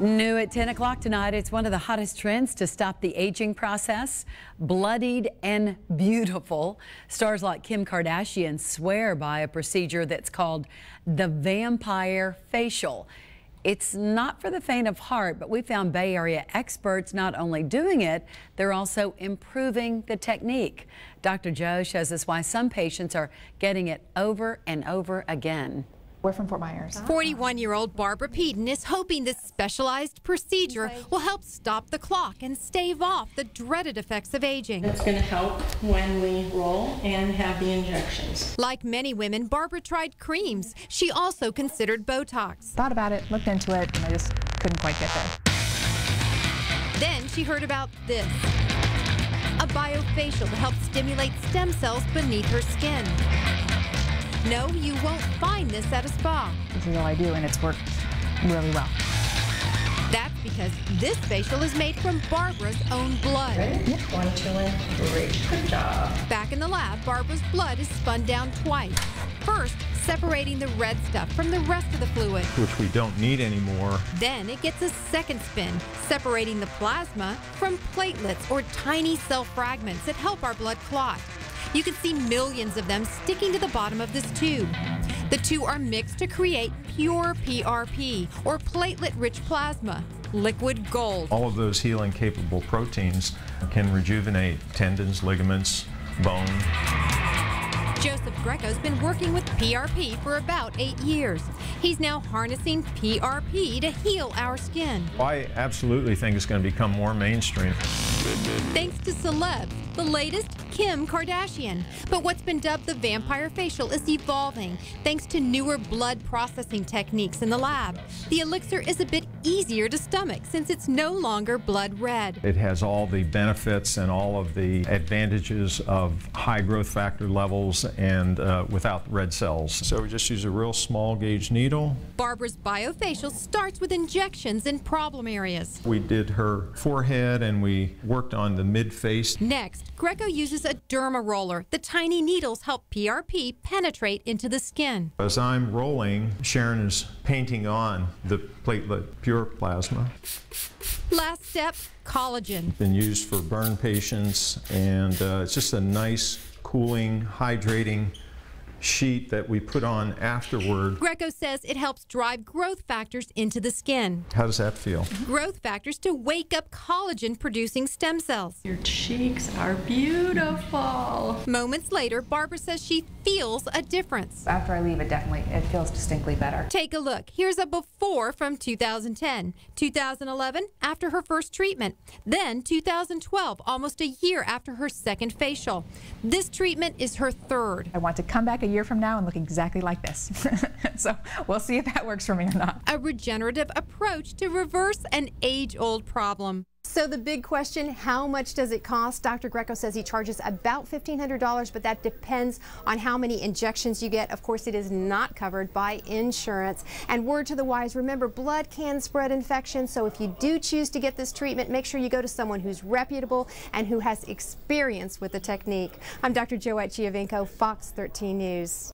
New at 10 o'clock tonight, it's one of the hottest trends to stop the aging process. Bloodied and beautiful. Stars like Kim Kardashian swear by a procedure that's called the vampire facial. It's not for the faint of heart, but we found Bay Area experts not only doing it, they're also improving the technique. Dr. Joe shows us why some patients are getting it over and over again. We're from Fort Myers. 41-year-old Barbara Peden is hoping this specialized procedure will help stop the clock and stave off the dreaded effects of aging. It's going to help when we roll and have the injections. Like many women, Barbara tried creams. She also considered Botox. Thought about it, looked into it, and I just couldn't quite get there. Then she heard about this, a biofacial to help stimulate stem cells beneath her skin. No, you won't find this at a spa. This is all I do, and it's worked really well. That's because this facial is made from Barbara's own blood. Ready? 1, 2, and 3. Good job. Back in the lab, Barbara's blood is spun down twice. First, separating the red stuff from the rest of the fluid, which we don't need anymore. Then it gets a second spin, separating the plasma from platelets or tiny cell fragments that help our blood clot. You can see millions of them sticking to the bottom of this tube. The two are mixed to create pure PRP, or platelet-rich plasma, liquid gold. All of those healing-capable proteins can rejuvenate tendons, ligaments, bone. Greco's been working with PRP for about 8 years. He's now harnessing PRP to heal our skin. I absolutely think it's going to become more mainstream. Thanks to celebs, the latest, Kim Kardashian. But what's been dubbed the vampire facial is evolving thanks to newer blood processing techniques in the lab. The elixir is a bit easier to stomach since it's no longer blood red. It has all the benefits and all of the advantages of high growth factor levels and without red cells. So we just use a real small gauge needle. Barbara's biofacial starts with injections in problem areas. We did her forehead and we worked on the mid-face. Next, Greco uses a derma roller. The tiny needles help PRP penetrate into the skin. As I'm rolling, Sharon is painting on the platelet pure plasma. Last step, collagen. Been used for burn patients, and it's just a nice, cooling, hydrating sheet that we put on afterward. Greco says it helps drive growth factors into the skin. How does that feel? Growth factors to wake up collagen-producing stem cells. Your cheeks are beautiful. Moments later, Barbara says she feels a difference. After I leave, it feels distinctly better. Take a look. Here's a before from 2010. 2011, after her first treatment. Then 2012, almost a year after her second facial. This treatment is her third. I want to come back a year from now and look exactly like this. So we'll see if that works for me or not. A regenerative approach to reverse an age-old problem. So the big question, how much does it cost? Dr. Greco says he charges about $1,500, but that depends on how many injections you get. Of course, it is not covered by insurance. And word to the wise, remember, blood can spread infection, so if you do choose to get this treatment, make sure you go to someone who's reputable and who has experience with the technique. I'm Dr. Joette Giovinco, Fox 13 News.